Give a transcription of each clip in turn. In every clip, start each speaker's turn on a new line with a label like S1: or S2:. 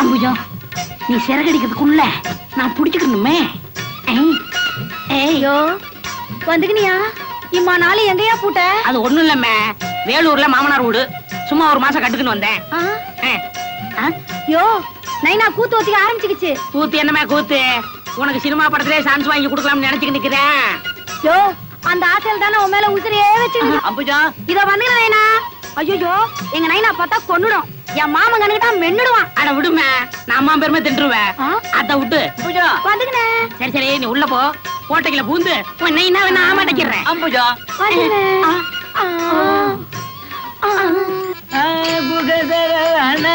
S1: அம்புஜா, நீ சிறகடிக்கிறதுக்குள்ள நான் புடிச்சுக்கணுமே.
S2: ஐயோ வந்துக்கினியா? இம்மா நாளை எங்கயா பூட்ட?
S1: அது ஒண்ணும் இல்லம்மே, வேலூர்ல மாமனார் வீடு, சும்மா ஒரு மாசம் கட்டுக்குன்னு வந்தேன்.
S2: யோ நைனா கூத்து ஒத்திக்க ஆரம்பிச்சுக்கிச்சு.
S1: கூத்து என்னமே கூத்து? உனக்கு சினிமா படத்திலே சான்ஸ் வாங்கி கொடுக்கலாம்னு நினைச்சுக்கிட்டு நிக்கிறேன்.
S2: யோ அந்த ஆசையில தானே உன் மேல உசிரியே வச்சு.
S1: அம்புஜா
S2: இத வந்து நைனா. ஐயோ எங்க நைனா பார்த்தா கொன்னுடும். என் மாமன் கணக்கிட்டா மென்னுடுவான்.
S1: அட விடுமே, நான் அம்மா பெருமை தின்றுவேன். அத விட்டு
S2: வந்துக்கினே.
S1: சரி சரி, நீ உள்ள போ. கோட்டைக்குள்ள பூந்து நைனா வேணா ஆமாட்டிக்கிறேன். அம்புஜா குகதரவன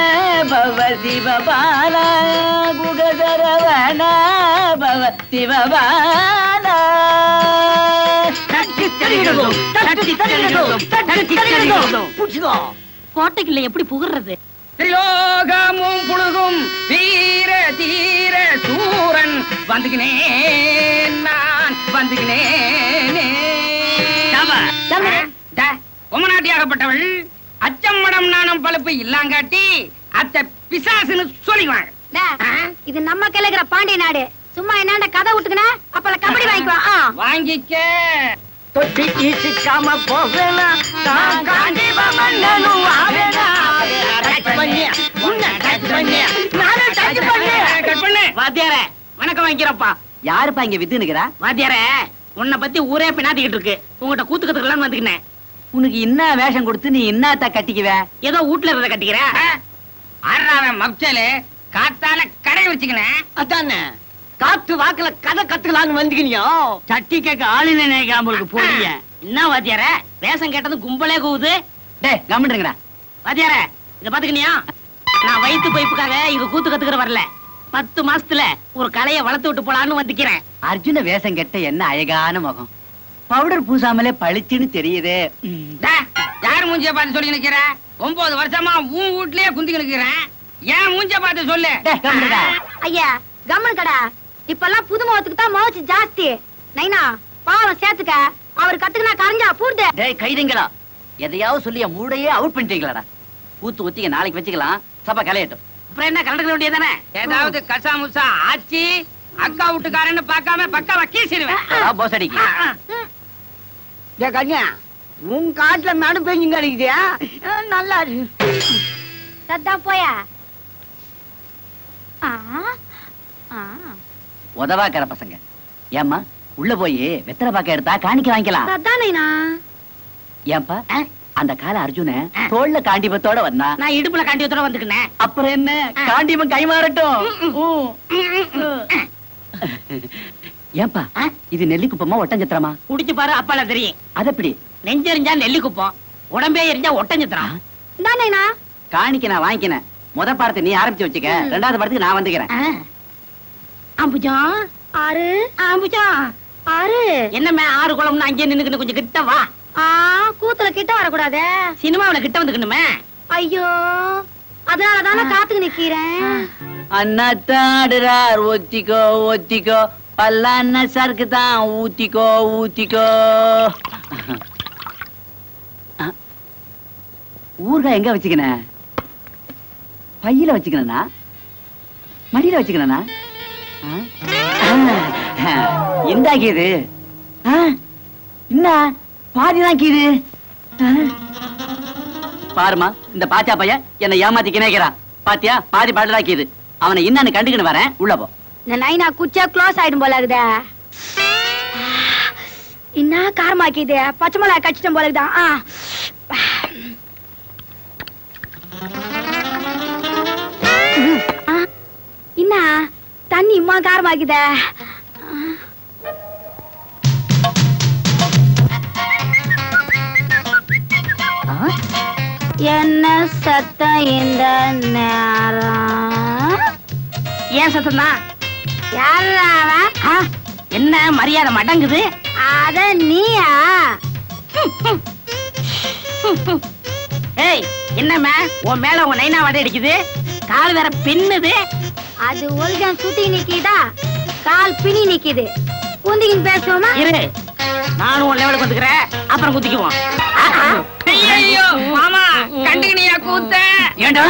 S1: பவ சிவபால, குகதரவன பவ சிவபால. கோட்டைக்குள்ள எப்படி புகுறது? திரியோகமும் புழுகும் வீர தீர சூரன் வந்துகினேன், நான் வந்துகினேன். உமநாட்டியாகப்பட்டவள் அச்சம்மடம் நாணம் பழுப்பு இல்லாங்காட்டி அத்த பிசாசுன்னு சொல்லிக்குவாங்க.
S2: இது நம்ம கிழக்குற பாண்டிய நாடு. சும்மா என்னாண்ட கதை விட்டுக்கினா அப்பல கபடி வாங்கிக்குவான்.
S1: வாங்கிக்க. தொட்டி ஈசிக்காம போவேனா, நான் காண்டிப மன்னனும் ஆவேனா. டச் பண்ணி உன்னை டச் பண்ணி நானும் டச் பண்ணி கட் பண்ணு. வாத்தியாரே வணக்கம் வாங்கிக்கிறப்பா. யாருப்பா இங்க வித்து நிக்கிறா? வாத்தியாரே உன்னை பத்தி ஊரே பின்னாடிக்கிட்டு இருக்கு. உங்ககிட்ட கூத்து கத்துக்கலாம்னு வந்துக்கினேன். உனக்கு என்ன வேஷம் கொடுத்து நீ என்னத்த கட்டிக்குவ? ஏதோ வீட்டுல இருந்த கட்டிக்கிற. ஆறாவன் மப்சலு காத்தால கடை வச்சுக்கினேன். அதானே காத்து வாக்குல கதை கத்துக்கலான்னு வந்துக்கினியோ. சட்டி கேட்க ஆளு நினைக்காமலுக்கு போறீங்க. என்ன வாத்தியார வேஷம் கேட்டது கும்பலே கூவுது. டே கம்மிட்டுங்கடா. வாத்தியார இத பாத்துக்கினியா? நான் வயிற்று பைப்புக்காக இங்க கூத்து கத்துக்கிற வரல. 10 மாசத்துல ஒரு கலைய வளர்த்து விட்டு போலான்னு வந்துக்கிறேன். அர்ஜுன வேஷம் கெட்ட என்ன அழகான முகம், பவுடர் பூசாமலே பளிச்சுன்னு தெரியுது. யார் மூஞ்சிய பார்த்து சொல்லி நிக்கிற? 9 வருஷமா உன் வீட்லயே குந்தி நிக்கிறேன். ஏன் மூஞ்சிய பார்த்து சொல்லு.
S2: ஐயா கம்மன் கடா. இப்பெல்லாம் புது முகத்துக்கு தான் முகச்சு ஜாஸ்தி. நைனா பாவம் சேர்த்துக்க. அவர் கத்துக்கினா கரைஞ்சா பூர்த்து.
S1: டேய் கைதிங்களா, எதையாவது சொல்லி மூடையே அவுட் பண்ணிட்டீங்களாடா. கூத்து ஒத்திக்க நாளைக்கு வச்சுக்கலாம். சபா கலையட்டும். அப்புறம் என்ன கலந்துக்க வேண்டியதானே? ஏதாவது கசா முசா ஆச்சி அக்கா வீட்டுக்காரன்னு பார்க்காம பக்காவா கீசிடுவேன். போசடிக்கு கன்யா உன் காட்டுல நடு பெஞ்சுங்க அடிக்குதியா? நல்லா
S2: சத்தம் போயா.
S1: உதவாக்கிற பசங்க. ஏம்மா உள்ள போய் வெத்தலை பாக்க எடுத்தா காணிக்க வாங்கிக்கலாம்.
S2: சத்தானேனா?
S1: ஏன்பா அந்த கால அர்ஜுன தோல்ல காண்டிபத்தோட வந்தா, நான் இடுப்புல காண்டிபத்தோட வந்துக்கினேன். அப்புறம் என்ன காண்டிபம் கை மாறட்டும். ஏன்பா இது நெல்லி குப்பமா ஒட்டஞ்சத்திரமா? குடிச்சு பாரு அப்பால தெரியும். அது எப்படி? நெஞ்செறிஞ்சா நெல்லி குப்பம், உடம்பே எரிஞ்சா ஒட்டஞ்சத்திரம். காணிக்க நான் வாங்கிக்கினேன். முத பாடத்தை நீ ஆரம்பிச்சு வச்சுக்க, 2வது பாடத்துக்கு நான் வந்துக்கிறேன். அம்புஜா
S2: ஆறு.
S1: அம்புஜா
S2: ஆறு.
S1: என்னமே 6 குளம்னு அங்கே நின்னுக்கிட்டு கொஞ்சம் கிட்ட வா.
S2: கூத்துல கிட்ட வரக்கூடாது.
S1: சினிமாவில கிட்ட வந்துக்கணுமே.
S2: ஐயோ அதனாலதான காத்துக்கு நிக்கிறேன்.
S1: அண்ணாத்தாடுறார் ஒத்திக்கோ ஒத்திக்கோ, பல்லான சருக்கு தான் ஊத்திக்கோ ஊத்திக்கோ. ஊர்கா எங்க வச்சுக்கின? பையில வச்சுக்கணா, மடியில வச்சுக்கணா? இந்தாக்கிது என்ன பாதிதான் கீது. பாருமா இந்த பாச்சா பைய என்ன ஏமாத்தி கிணைக்கிறான். பாத்தியா பாதி பாடலாக்கிது. அவனை என்னன்னு கண்டுக்கின்னு வரேன். உள்ள போ.
S2: இந்த நைனா குச்சா க்ளோஸ் ஆயிடும் போல இருக்குதே. என்ன காரமாக்கிது. பச்சை மிளகாய் கடிச்சிட்டோம் போல இருக்குதான். என்ன தண்ணி இம்மா காரமாக்குத. என்ன சத்தம் இந்த நேரம்?
S1: ஏன் சத்தம் தான்?
S2: யாரா
S1: என்ன மரியாதை மடங்குது?
S2: அத நீயா?
S1: ஏய் என்னம்மா உன் மேல உன் நைனா வடை அடிக்குது. கால் வேற பின்னுது.
S2: அது ஒழுங்கான் சுத்தி நிக்கிதா கால் பிணி நிக்கிது குந்திக்கின்னு பேசுவோமா
S1: இரு நானும் உன் லெவலுக்கு வந்துக்கிறேன் அப்புறம் குத்திக்குவோம்.
S3: ஐயோ மாமா கண்டுக்கினியா கூத்த?
S1: ஏண்டா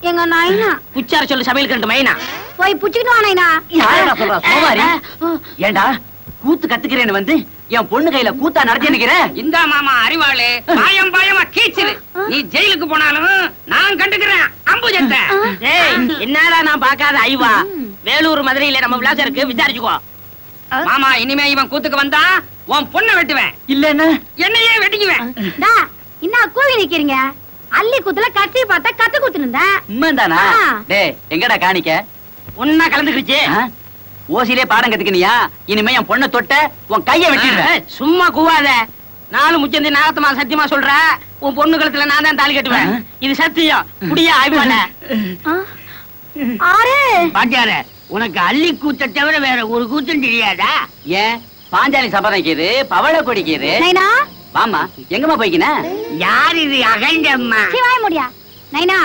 S2: எங்க நாயினா
S1: புச்சார சொல்லு சமையலுக்கு ரெண்டு மைனா
S2: போய் புடிச்சுக்கிட்டு வா நாயினா.
S4: யாரா சொல்றா சோமாரி? ஏண்டா கூத்து கத்துக்கிறேன்னு வந்து என் பொண்ணு கையில கூத்தா நடத்தி நிக்கிறேன்.
S3: இந்த மாமா அறிவாளு பாயம் பாயமா கீச்சுது. நீ ஜெயிலுக்கு போனாலும் நான் கண்டுக்கிறேன் அம்புஜத்தை.
S1: ஏய் என்னடா நான் பார்க்காத ஐவா வேலூர் மதுரையில நம்ம விலாசம் இருக்கு விசாரிச்சுக்கோ.
S3: மாமா இனிமே இவன் கூத்துக்கு வந்தா உன் பொண்ணை வெட்டுவேன்,
S4: இல்ல என்ன
S3: என்னையே வெட்டிக்குவேன்.
S2: என்ன கூவி நிக்கிறீங்க? அள்ளி குத்துல கத்தி பார்த்தா கத்து குத்துனுந்தேன்.
S4: உண்மைதானா? டேய் எங்கடா காணிக்க?
S1: ஒன்னா கலந்துக்கிச்சு.
S4: ஓசிலே பாடம் கத்துக்கினியா? இனிமே என் பொண்ணை தொட்ட உன் கைய வெட்டிடுவேன்.
S1: சும்மா கூவாத. நாலு முச்சந்தி நாகத்தமா சத்தியமா சொல்ற உன் பொண்ணு கழுத்துல நான் தான் தாலி கட்டுவேன். இது சத்தியம். குடியா ஆய்வான
S2: ஆறு
S1: பாட்டியார உனக்கு அள்ளி கூத்த தவிர வேற ஒரு கூத்தம் தெரியாதா?
S4: ஏன் பாஞ்சாலி சபதம் பவள கொடிக்குது.
S2: நைனா
S4: வாமா எங்கம்மா போய்க்கின?
S1: யார் இது அகண்டம்மா?
S2: சிவாய முடியா நைனா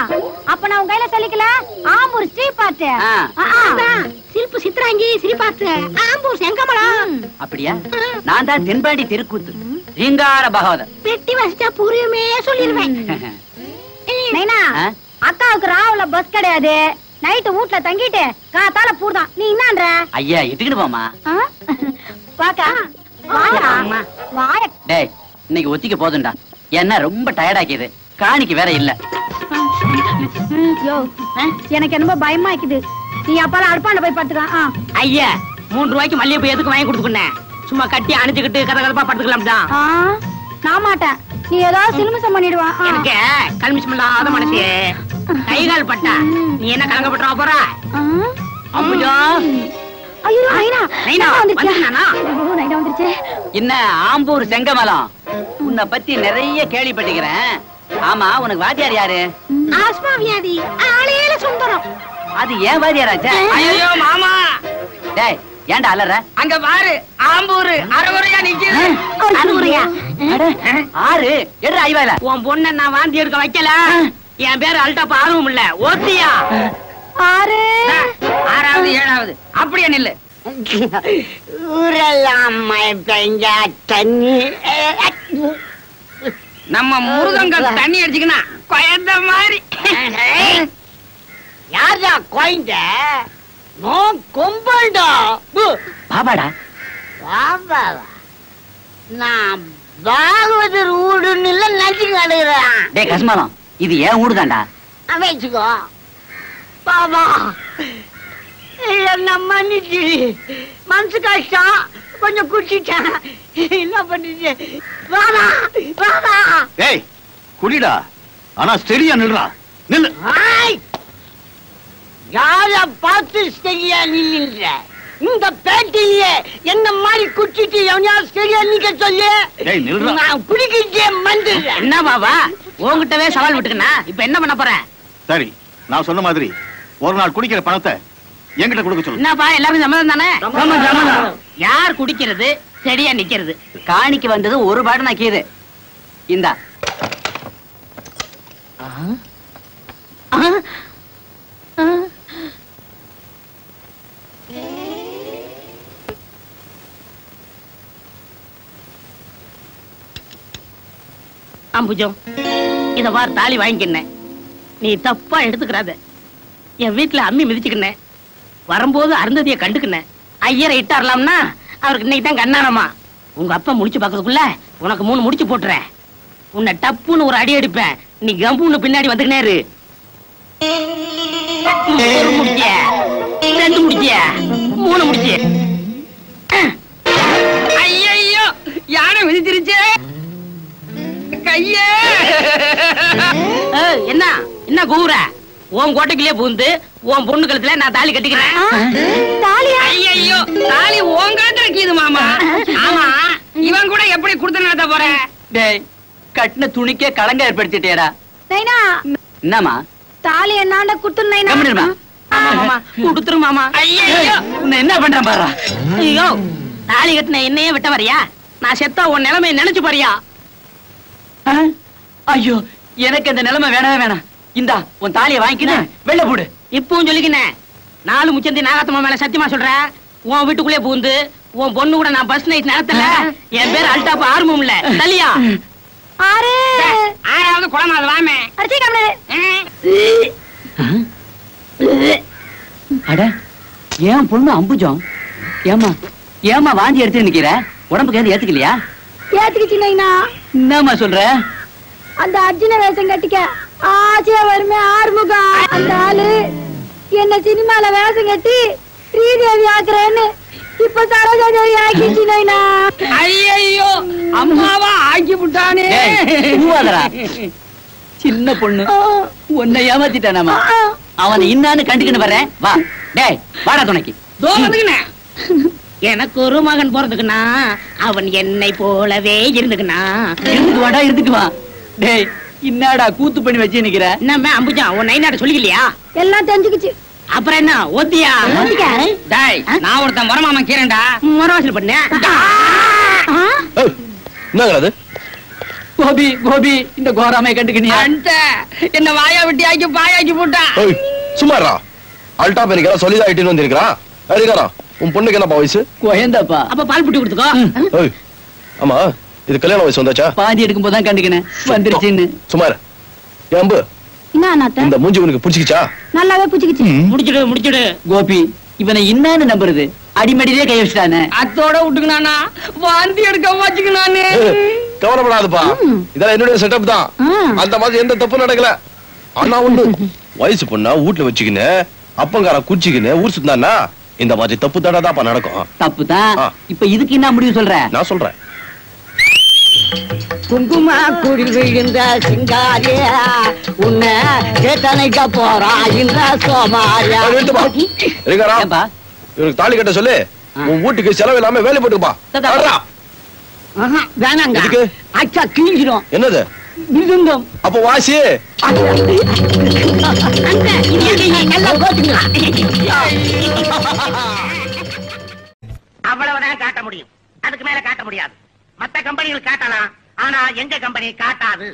S2: அப்ப நான் உன் கையில சொல்லிக்கல ஆம்பூர் ஸ்ரீபாத்து சிரிப்பு சித்ராங்கி ஸ்ரீபாத்து ஆம்பூர் செங்கமலம்.
S4: அப்படியா? நான் தான் தென்பாண்டி தெருக்கூத்து ரீங்கார பகவதர்.
S2: பெட்டி வசிச்சா புரியுமே சொல்லிருவேன். நைனா அக்காவுக்கு ராவுல பஸ் கிடையாது. நைட்டு வீட்ல தங்கிட்டு காத்தால பூர்தான். நீ என்னன்ற?
S4: ஐயா எதுக்குன்னு போமா?
S2: வாக்கா வாய.
S4: டேய் இன்னைக்கு ஒத்திக்க போதுண்டா. என்ன ரொம்ப டயர்டாக்கிது. காணிக்கு வேற இல்ல.
S2: எனக்கு என்னமோ பயமா இருக்குது. நீ அப்பால அடுப்பாண்ட போய் படுத்துக்கலாம்.
S1: ஐயா 3 ரூபாய்க்கு மல்லிகைப்பூ எதுக்கு வாங்கி கொடுத்துக்கினேன்? சும்மா கட்டி அணைச்சுக்கிட்டு கதை கதப்பா படுத்துக்கலாம் தான்.
S2: நான் மாட்டேன். நீ ஏதாவது சிலுமிசம் பண்ணிடுவா.
S1: எனக்கு கல்மிஷம் இல்லாத மனசு கைகால் பட்டா நீ என்ன கலங்கப்பட்டுறா போற? அம்மையா
S2: ஐயோ நைனா
S1: நைனா வந்துட்டானா?
S2: நைனா வந்துருச்சு.
S4: என்ன ஆம்பூர் செங்கமலம் உன்னை பத்தி நிறைய கேள்விப்பட்டிருக்கிறேன். ஆமா உனக்கு வாத்தியார் யாரு?
S2: ஆஸ்மா வியாதி ஆளேல சுந்தரம்.
S4: அது ஏன் வாத்தியாராச்சா?
S3: ஐயோ மாமா
S4: டேய் ஏன்டா அலற?
S3: அங்க பாரு ஆம்பூரு அரைகுறையா நிக்குது.
S2: அனுகுறியா?
S4: ஆறு எடு ஐவாயில.
S1: உன் பொண்ண நான் வாந்தி எடுக்க வைக்கல. என் பேரு அல்டாப்பா ஆர்வம் இல்ல ஓத்தியா.
S2: ஆறு
S3: 6வது 7வது அப்படியே நில்லு.
S1: ஊரெல்லாம் மழை பெஞ்சா தண்ணி
S3: நம்ம முருகங்க தண்ணி அடிச்சுக்கினா குழந்த மாதிரி.
S1: யாரா குழந்த? நோ கொம்பல்டா.
S4: பாபாடா
S1: பாபா நான் பாகவதர் ஊடுன்னு இல்ல நஞ்சு கடுகிறேன்.
S4: டேய் கஸ்மாலம் இது ஏன் ஊடுதான்டா.
S1: வச்சுக்கோ பாபா என்ன மன்னிச்சு. மனசு கஷ்டம் கொஞ்சம் குடிச்சிட்டேன். என்ன பண்ணிச்சு? வாடா வாடா.
S5: ஏய் குடிடா. ஆனா சரியா நில்றா. நில்லு.
S1: யார பார்த்து சரியா நில்லுன்ற? இந்த பேட்டிலேயே என்ன மாதிரி குடிச்சிட்டு எவனையாவது சரியா நிக்க சொல்லு.
S5: ஏய் நில்றா.
S1: நான் குடிக்கிட்டே மந்துடுறேன். என்ன பாபா உங்ககிட்டவே சவால் விட்டுக்கனா இப்ப என்ன பண்ண போற?
S5: சரி நான் சொன்ன மாதிரி ஒரு நாள் குடிக்கிற பணத்தை என்கிட்ட கொடுக்க சொல்லு.
S1: என்னப்பா எல்லாரும் சம்மதம் தானே? யார் குடிக்கிறது செடியா நிக்கிறது?
S4: காணிக்கு வந்தது ஒரு பாடு நாக்கியது. இந்தா
S1: அம்புஜம் இத வார் தாலி வாங்கிக்கினேன். நீ தப்பா எடுத்துக்கிறாத. என் வீட்டுல அம்மி மிதிச்சுக்கினேன். வரும்போது அருந்ததிய கண்டுக்கினேன். ஐயரை இட்டாரலாம்னா அவருக்கு இன்னைக்கு தான் கண்ணானமா. உங்க அப்பா முடிச்சு பாக்கிறதுக்குள்ள உனக்கு 3 முடிச்சு போட்டுறேன். உன்னை டப்புன்னு ஒரு அடி அடிப்பேன். நீ கம்புன்னு பின்னாடி வந்துக்கினேரு. 1 முடிச்சிய 2 முடிச்சிய 3 முடிச்சு.
S3: ஐயோ யானை விதிச்சிருச்சே கையே.
S1: என்ன என்ன கூற? உன் கோட்டைக்குள்ளே பூந்து உன் பொண்ணு கழுத்துல நான் தாலி கட்டிக்கிறேன்.
S3: ஐயோ தாலி ஓங்காத்துல கீது மாமா. ஆமா இவன் கூட எப்படி குடுத்து நடத்த போற?
S4: டேய் கட்டின துணிக்கே களங்க ஏற்படுத்திட்டேடா.
S2: நைனா
S4: என்னமா
S2: தாலி என்னாண்ட குடுத்து நைனா.
S1: ஆமா மாமா குடுத்துரு மாமா.
S3: ஐயோ
S4: உன்னை என்ன பண்றேன் பாரு.
S1: ஐயோ தாலி கட்டின என்னையே விட்ட வரியா? நான் செத்தா உன் நிலைமையை நினைச்சு பாரியா?
S4: ஐயோ எனக்கு இந்த நிலைமை வேணவே வேணாம். இந்தா உன் தாலியை வாங்கிக்கின்னு வெள்ள போடு.
S3: இப்பவும் சொல்லிக்கினேன், 4 முச்சந்தி நாகாத்தம்மா மேல சத்தியமா சொல்றேன், உன் வீட்டுக்குள்ளே பூந்து உன் பொண்ணு கூட நான் பஸ் நைட் நடத்தல. என் பேர் அல்டாப் ஆர்வம் இல்ல தலியா.
S2: ஆறு
S3: 6வது குளமாது வாமே.
S2: அடிச்சு கம்னு.
S4: அட ஏன் பொண்ணு அம்புஜம், ஏமா வாந்தி எடுத்து நிக்கிற? உடம்புக்கு எது ஏத்துக்கலையா?
S2: ஏத்துக்கிச்சு நைனா.
S4: என்னம்மா சொல்ற?
S2: அந்த அர்ஜுன வேஷம் கட்டிக்க ஆசையா வருமே ஆறுமுகம். அந்த ஆளு என்ன சினிமால வேஷம் கட்டி ஸ்ரீதேவி ஆக்குறேன்னு இப்ப சரோஜாதேவி ஆக்கிச்சு நைனா.
S3: ஐயோ அம்மாவா ஆக்கி விட்டானே.
S4: சின்ன பொண்ணு உன்னை ஏமாத்திட்டானாமா. அவனை இன்னான்னு கண்டுக்கின்னு வரேன். வா டேய் வாடா துணைக்கு.
S3: எனக்கு ஒரு மகன் போறதுக்குன்னா அவன் என்னை போலவே இருந்துக்குனா.
S4: இருந்துக்கு வா. டேய் இன்னாடா கூத்து பண்ணி வச்சு நிக்கிற?
S3: என்ன அம்புஜா உன் நைனாட்ட சொல்லிக்கலையா?
S2: எல்லாம் தெரிஞ்சுக்கிச்சு.
S3: அப்புறம் என்ன ஓத்தியா? டேய் நான் ஒருத்தன் மரமாமா கீரண்டா மரவாசல் பண்ணேன்.
S6: என்னங்கிறது?
S4: கோபி இந்த கோராமை கண்டுக்கினியா?
S3: என்ன வாயா விட்டி ஆக்கி பாயாக்கி போட்டா.
S6: சும்மாரா அல்டாப் எனக்கு சொல்லிதான் இட்டு வந்திருக்கிறான். இருக்காரா உன் பொண்ணுக்கு என்னப்பா வயசு?
S4: கோயந்தாப்பா.
S3: அப்ப பால் புட்டி கொடுத்துக்கோ.
S6: ஆமா இது கல்யாண வயசு வந்தாச்சா?
S4: பாதி எடுக்கும் போதுதான் கண்டுக்கினேன் வந்துருச்சுன்னு.
S6: சுமார் ஏம்பு இந்த மூஞ்சி உனக்கு பிடிச்சிக்கிச்சா?
S2: நல்லாவே பிடிச்சிக்கிச்சு.
S3: முடிச்சிடு
S4: கோபி இவனை இன்னான்னு நம்புறது? அடிமடியிலே கை வச்சுட்டானே.
S3: அத்தோட விட்டுக்குனானா வாந்தி எடுக்க வச்சுக்கினானே.
S6: கவலைப்படாதுப்பா, இதெல்லாம் என்னுடைய செட்டப் தான். அந்த மாதிரி எந்த தப்பு நடக்கல. ஆனா ஒண்ணு, வயசு பொண்ணா வீட்டுல வச்சுக்கின்னு அப்பங்கார குச்சிக்கின்னு ஊர் சுத்தானா இந்த மாதிரி தப்பு தடாதாப்பா நடக்கும்.
S4: தப்பு தான். இப்ப இதுக்கு என்ன முடிவு சொல்ற?
S6: நான் சொல்றேன்.
S1: குங்கும குடி விழுந்த சிங்காரியா உன்னை சேத்தனைக்க போறா இந்த சோமாரியா.
S6: இருக்காரா இவனுக்கு தாலி கட்ட சொல்லு. உன் வீட்டுக்கு செலவு இல்லாம வேலை போட்டுப்பா.
S1: வேணாங்க, அச்சா கிழிஞ்சிடும்.
S6: என்னது?
S1: மிருதங்கம்.
S6: அப்ப வாசி.
S3: அவ்வளவுதான் காட்ட முடியும், அதுக்கு மேல காட்ட முடியாது. மத்த கம்பெனிகள் காட்டலாம், ஆனா எங்க கம்பெனி காட்டாது.